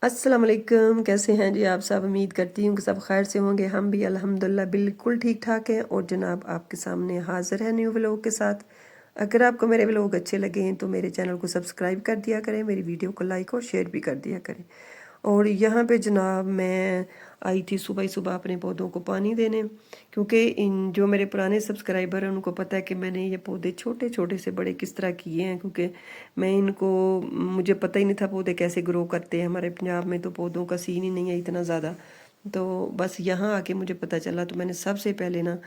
अस्सलाम वालेकुम। कैसे हैं जी आप सब? उम्मीद करती हूँ कि सब खैर से होंगे। हम भी अल्हम्दुलिल्लाह बिल्कुल ठीक ठाक हैं और जनाब आपके सामने हाजिर है न्यू व्लॉग के साथ। अगर आपको मेरे व्लॉग अच्छे लगे हैं तो मेरे चैनल को सब्सक्राइब कर दिया करें, मेरी वीडियो को लाइक और शेयर भी कर दिया करें। और यहाँ पे जनाब मैं आई थी सुबह ही सुबह अपने पौधों को पानी देने, क्योंकि इन जो मेरे पुराने सब्सक्राइबर हैं उनको पता है कि मैंने ये पौधे छोटे छोटे से बड़े किस तरह किए हैं। क्योंकि मैं इनको मुझे पता ही नहीं था पौधे कैसे ग्रो करते हैं। हमारे पंजाब में तो पौधों का सीन ही नहीं है इतना ज़्यादा, तो बस यहाँ आके मुझे पता चला। तो मैंने सबसे पहले ना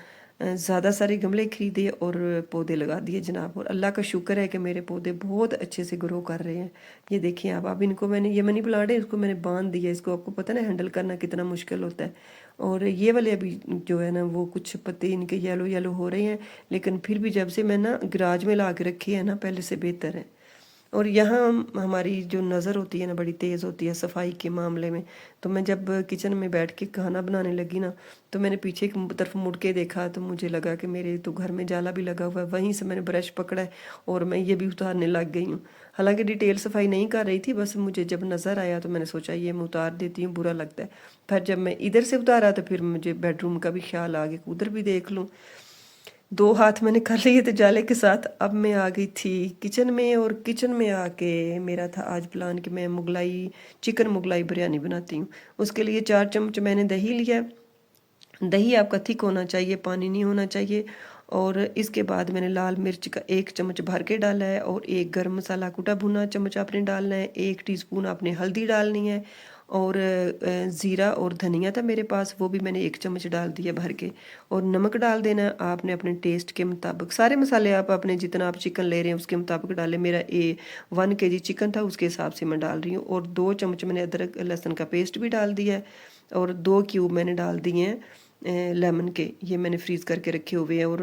ज़्यादा सारे गमले खरीदे और पौधे लगा दिए जनाब। और अल्लाह का शुक्र है कि मेरे पौधे बहुत अच्छे से ग्रो कर रहे हैं। ये देखिए आप, अब इनको मैंने, ये मनी प्लांट है, इसको मैंने बांध दिया। इसको आपको पता ना हैंडल करना कितना मुश्किल होता है। और ये वाले अभी जो है ना वो कुछ पत्ते इनके येलो येलो हो रहे हैं, लेकिन फिर भी जब से मैं ना गराज में ला के रखी है ना पहले से बेहतर है। और यहाँ हमारी जो नज़र होती है ना बड़ी तेज़ होती है सफाई के मामले में। तो मैं जब किचन में बैठ के खाना बनाने लगी ना, तो मैंने पीछे की तरफ मुड़ के देखा तो मुझे लगा कि मेरे तो घर में जाला भी लगा हुआ है। वहीं से मैंने ब्रश पकड़ा है और मैं ये भी उतारने लग गई हूँ। हालांकि डिटेल सफाई नहीं कर रही थी, बस मुझे जब नज़र आया तो मैंने सोचा ये मैं उतार देती हूँ, बुरा लगता है। फिर जब मैं इधर से उतारा तो फिर मुझे बेडरूम का भी ख्याल आ गया, उधर भी देख लूँ। दो हाथ मैंने कर लिए थे जाले के साथ। अब मैं आ गई थी किचन में, और किचन में आके मेरा था आज प्लान कि मैं मुगलाई चिकन मुगलाई बिरयानी बनाती हूँ। उसके लिए 4 चम्मच मैंने दही लिया। दही आपका थिक होना चाहिए, पानी नहीं होना चाहिए। और इसके बाद मैंने लाल मिर्च का 1 चम्मच भर के डाला है, और एक गर्म मसाला कुटा भुना चम्मच आपने डालना है। 1 टीस्पून आपने हल्दी डालनी है, और ज़ीरा और धनिया था मेरे पास, वो भी मैंने 1 चम्मच डाल दिया भर के। और नमक डाल देना है आपने अपने टेस्ट के मुताबिक। सारे मसाले आप अपने जितना आप चिकन ले रहे हैं उसके मुताबिक डालें। मेरा 1 kg चिकन था, उसके हिसाब से मैं डाल रही हूँ। और 2 चम्मच मैंने अदरक लहसुन का पेस्ट भी डाल दिया है, और 2 क्यूब मैंने डाल दिए हैं लेमन के। ये मैंने फ्रीज़ करके रखे हुए हैं। और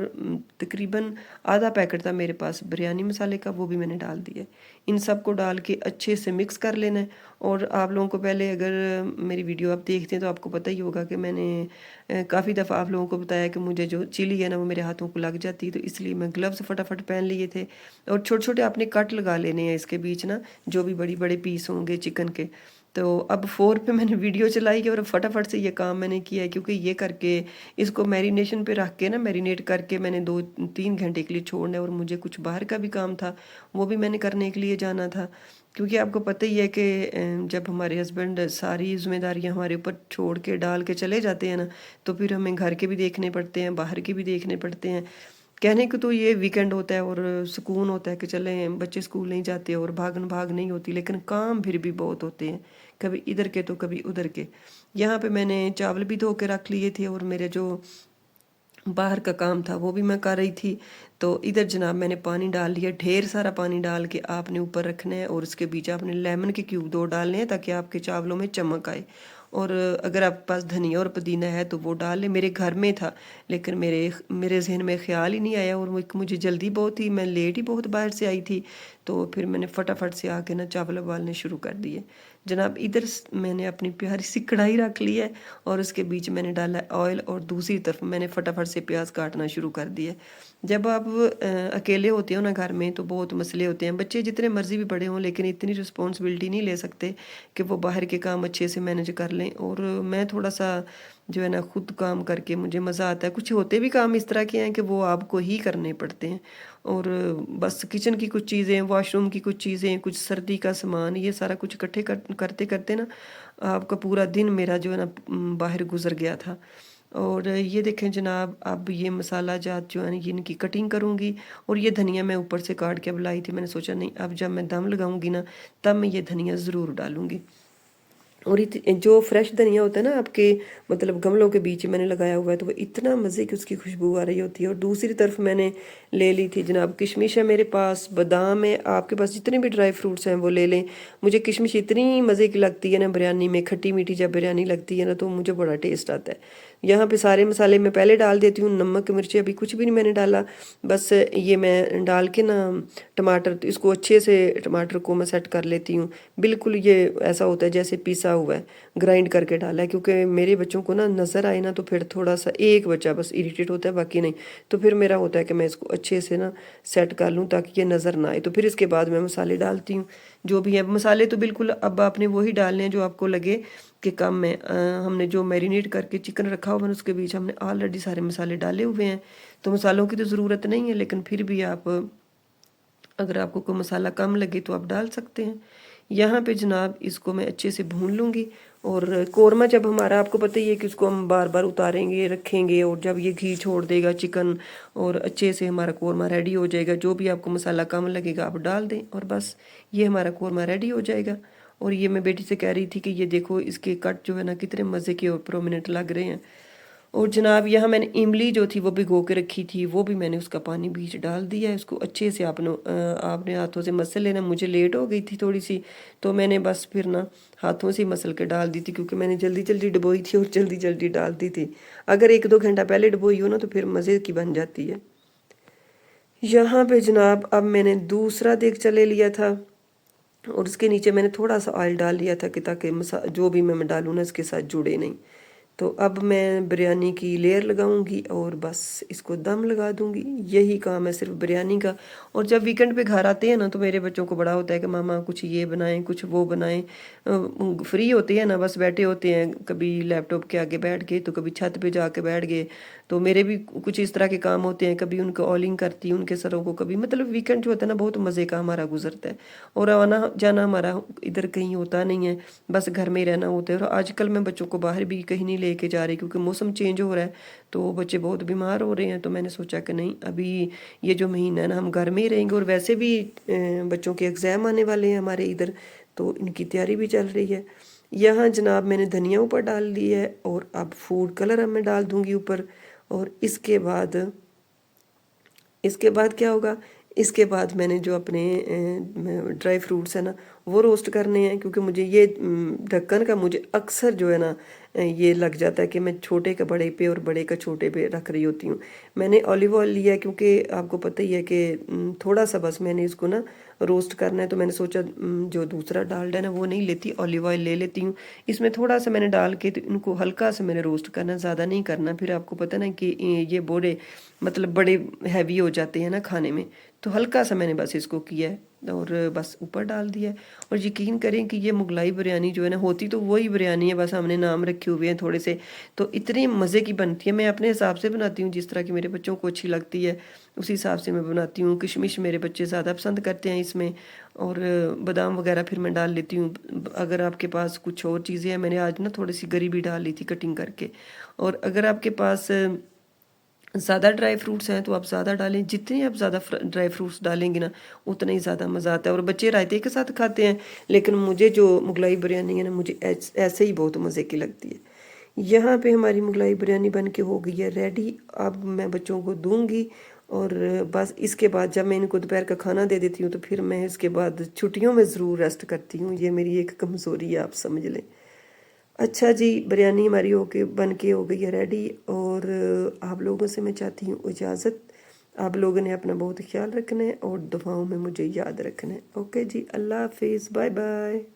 तकरीबन आधा पैकेट था मेरे पास बिरयानी मसाले का, वो भी मैंने डाल दिया। इन सब को डाल के अच्छे से मिक्स कर लेना है। और आप लोगों को पहले, अगर मेरी वीडियो आप देखते हैं तो आपको पता ही होगा कि मैंने काफ़ी दफ़ा आप लोगों को बताया कि मुझे जो चिली है ना वो मेरे हाथों को लग जाती है, तो इसलिए मैं ग्लव्स फटाफट पहन लिए थे। और छोटे छोटे आपने कट लगा लेने हैं इसके बीच ना, जो भी बड़ी बड़े पीस होंगे चिकन के। तो अब 4 पे मैंने वीडियो चलाई है और फटाफट से ये काम मैंने किया है, क्योंकि ये करके इसको मैरिनेशन पे रख के ना, मैरिनेट करके मैंने 2-3 घंटे के लिए छोड़ना है। और मुझे कुछ बाहर का भी काम था, वो भी मैंने करने के लिए जाना था। क्योंकि आपको पता ही है कि जब हमारे हस्बैंड सारी जिम्मेदारियां हमारे ऊपर छोड़ के डाल के चले जाते हैं ना, तो फिर हमें घर के भी देखने पड़ते हैं, बाहर के भी देखने पड़ते हैं। कहने को तो ये वीकेंड होता है और सुकून होता है कि चले बच्चे स्कूल नहीं जाते और भागन भाग नहीं होती, लेकिन काम फिर भी बहुत होते हैं, कभी इधर के तो कभी उधर के। यहाँ पे मैंने चावल भी धो के रख लिए थे, और मेरे जो बाहर का काम था वो भी मैं कर रही थी। तो इधर जनाब मैंने पानी डाल लिया, ढेर सारा पानी डाल के आपने ऊपर रखना है। और उसके बीच आपने लेमन के क्यूब 2 डालने हैं ताकि आपके चावलों में चमक आए। और अगर आपके पास धनिया और पुदीना है तो वो डाल लें। मेरे घर में था, लेकिन मेरे जहन में ख्याल ही नहीं आया, और मुझे जल्दी बहुत थी, मैं लेट ही बहुत बाहर से आई थी। तो फिर मैंने फटाफट से आके ना चावल उबालने शुरू कर दिए जनाब। इधर मैंने अपनी प्यारी सी कढ़ाई रख ली है, और उसके बीच मैंने डाला है ऑयल, और दूसरी तरफ मैंने फटाफट से प्याज काटना शुरू कर दिया। जब आप अकेले होते हो ना घर में तो बहुत मसले होते हैं। बच्चे जितने मर्जी भी बड़े हों, लेकिन इतनी रिस्पॉन्सिबिलिटी नहीं ले सकते कि वो बाहर के काम अच्छे से मैनेज कर लें। और मैं थोड़ा सा जो है ना खुद काम करके मुझे मज़ा आता है। कुछ होते भी काम इस तरह के हैं कि वो आपको ही करने पड़ते हैं। और बस किचन की कुछ चीज़ें, वॉशरूम की कुछ चीज़ें, कुछ सर्दी का सामान, ये सारा कुछ इकट्ठे करते करते ना आपका पूरा दिन मेरा जो है ना बाहर गुजर गया था। और ये देखें जनाब, अब ये मसाला जात जो है ना ये इनकी कटिंग करूँगी। और ये धनिया मैं ऊपर से काट के अब लाई थी, मैंने सोचा नहीं अब जब मैं दम लगाऊंगी ना तब मैं ये धनिया ज़रूर डालूंगी। और जो फ्रेश धनिया होता है ना आपके मतलब गमलों के बीच मैंने लगाया हुआ है, तो वो इतना मज़े की उसकी खुशबू आ रही होती है। और दूसरी तरफ मैंने ले ली थी जनाब किशमिश है मेरे पास, बादाम है, आपके पास जितने भी ड्राई फ्रूट्स हैं वो ले लें। मुझे किशमिश इतनी मज़े की लगती है ना बिरयानी में, खट्टी मीठी जब बिरयानी लगती है ना तो मुझे बड़ा टेस्ट आता है। यहाँ पे सारे मसाले मैं पहले डाल देती हूँ, नमक मिर्ची अभी कुछ भी नहीं मैंने डाला। बस ये मैं डाल के ना टमाटर, तो इसको अच्छे से टमाटर को मैं सेट कर लेती हूँ। बिल्कुल ये ऐसा होता है जैसे पिसा हुआ है, ग्राइंड करके डाला है। क्योंकि मेरे बच्चों को ना नज़र आए ना तो फिर थोड़ा सा एक बच्चा बस इरिटेट होता है, बाकी नहीं। तो फिर मेरा होता है कि मैं इसको अच्छे से ना सेट कर लूँ ताकि ये नज़र ना आए। तो फिर इसके बाद मैं मसाले डालती हूँ। जो भी है मसाले तो बिल्कुल अब आपने वही डालने हैं जो आपको लगे कि कम है। हमने जो मैरिनेट करके चिकन रखा हुआ है उसके बीच हमने ऑलरेडी सारे मसाले डाले हुए हैं, तो मसालों की तो ज़रूरत नहीं है, लेकिन फिर भी आप अगर आपको कोई मसाला कम लगे तो आप डाल सकते हैं। यहाँ पे जनाब इसको मैं अच्छे से भून लूँगी। और कौरमा जब हमारा, आपको पता ही है कि उसको हम बार बार उतारेंगे रखेंगे, और जब ये घी छोड़ देगा चिकन और अच्छे से हमारा कौरमा रेडी हो जाएगा। जो भी आपको मसाला कम लगेगा आप डाल दें और बस ये हमारा कौरमा रेडी हो जाएगा। और ये मैं बेटी से कह रही थी कि ये देखो इसके कट जो है ना कितने मज़े के और प्रोमिनेंट लग रहे हैं। और जनाब यहाँ मैंने इमली जो थी वो भिगो के रखी थी, वो भी मैंने उसका पानी बीच डाल दिया है। उसको अच्छे से आपने हाथों से मसल लेना। मुझे लेट हो गई थी थोड़ी सी, तो मैंने बस फिर ना हाथों से मसल के डाल दी थी, क्योंकि मैंने जल्दी जल्दी डुबोई थी और जल्दी जल्दी डाल दी थी। अगर 1-2 घंटा पहले डुबोई हो ना तो फिर मज़े की बन जाती है। यहाँ पे जनाब अब मैंने दूसरा देगचा ले लिया था और उसके नीचे मैंने थोड़ा सा ऑयल डाल लिया था कि ताकि जो भी मैं डालूँ ना इसके साथ जुड़े नहीं। तो अब मैं बिरयानी की लेयर लगाऊंगी और बस इसको दम लगा दूंगी। यही काम है सिर्फ बिरयानी का। और जब वीकेंड पे घर आते हैं ना तो मेरे बच्चों को बड़ा होता है कि मामा कुछ ये बनाएं कुछ वो बनाएं। फ्री होते हैं ना, बस बैठे होते हैं, कभी लैपटॉप के आगे बैठ गए तो कभी छत पे जाके बैठ गए। तो मेरे भी कुछ इस तरह के काम होते हैं, कभी उनको ऑलिंग करती हूँ उनके सरों को, कभी मतलब वीकेंड जो होता है ना बहुत मज़े का हमारा गुजरता है। और आना जाना हमारा इधर कहीं होता नहीं है, बस घर में ही रहना होता है। और आजकल मैं बच्चों को बाहर भी कहीं नहीं लेके जा रही, क्योंकि मौसम चेंज हो रहा है तो बच्चे बहुत बीमार हो रहे हैं। तो मैंने सोचा कि नहीं, अभी ये जो महीना है ना हम घर में ही रहेंगे। और वैसे भी बच्चों के एग्ज़ाम आने वाले हैं हमारे इधर, तो इनकी तैयारी भी चल रही है। यहाँ जनाब मैंने धनिया ऊपर डाल दी है और अब फूड कलर अब मैं डाल दूँगी ऊपर। और इसके बाद क्या होगा, इसके बाद मैंने जो अपने ड्राई फ्रूट्स है ना वो रोस्ट करने हैं। क्योंकि मुझे ये ढक्कन का मुझे अक्सर जो है ना ये लग जाता है कि मैं छोटे का बड़े पे और बड़े का छोटे पे रख रही होती हूँ। मैंने ऑलिव ऑयल लिया है, क्योंकि आपको पता ही है कि थोड़ा सा बस मैंने इसको ना रोस्ट करना है। तो मैंने सोचा जो दूसरा डालडा है ना वो नहीं लेती, ऑलिव ऑयल ले लेती हूँ। इसमें थोड़ा सा मैंने डाल के तो इनको हल्का सा मैंने रोस्ट करना, ज़्यादा नहीं करना। फिर आपको पता ना कि ये बोरे मतलब बड़े हैवी हो जाते हैं ना खाने में, तो हल्का सा मैंने बस इसको किया है और बस ऊपर डाल दिया है। और यकीन करें कि ये मुगलाई बिरयानी जो है ना होती तो वही बिरयानी है, बस हमने नाम रखे हुए हैं थोड़े से। तो इतनी मज़े की बनती है। मैं अपने हिसाब से बनाती हूँ, जिस तरह की मेरे बच्चों को अच्छी लगती है उसी हिसाब से मैं बनाती हूँ। किशमिश मेरे बच्चे ज़्यादा पसंद करते हैं इसमें, और बादाम वगैरह फिर मैं डाल लेती हूँ। अगर आपके पास कुछ और चीज़ें हैं, मैंने आज ना थोड़ी सी गरी भी डाल ली थी कटिंग करके। और अगर आपके पास ज़्यादा ड्राई फ्रूट्स हैं तो आप ज़्यादा डालें। जितने आप ज़्यादा ड्राई फ्रूट्स डालेंगे ना उतना ही ज़्यादा मज़ा आता है। और बच्चे रायते के साथ खाते हैं, लेकिन मुझे जो मुगलाई बिरयानी है ना मुझे ऐसे ही बहुत मज़े की लगती है। यहाँ पे हमारी मुगलाई बिरयानी बन के हो गई है रेडी। अब मैं बच्चों को दूंगी और बस इसके बाद जब मैं इनको दोपहर का खाना दे देती हूँ तो फिर मैं इसके बाद छुट्टियों में ज़रूर रेस्ट करती हूँ। ये मेरी एक कमज़ोरी है, आप समझ लें। अच्छा जी, बिरयानी हमारी बन के हो गई है रेडी। और आप लोगों से मैं चाहती हूँ इजाज़त। आप लोगों ने अपना बहुत ख्याल रखना है और दुआओं में मुझे याद रखना है। ओके जी, अल्लाह हाफिज़, बाय बाय।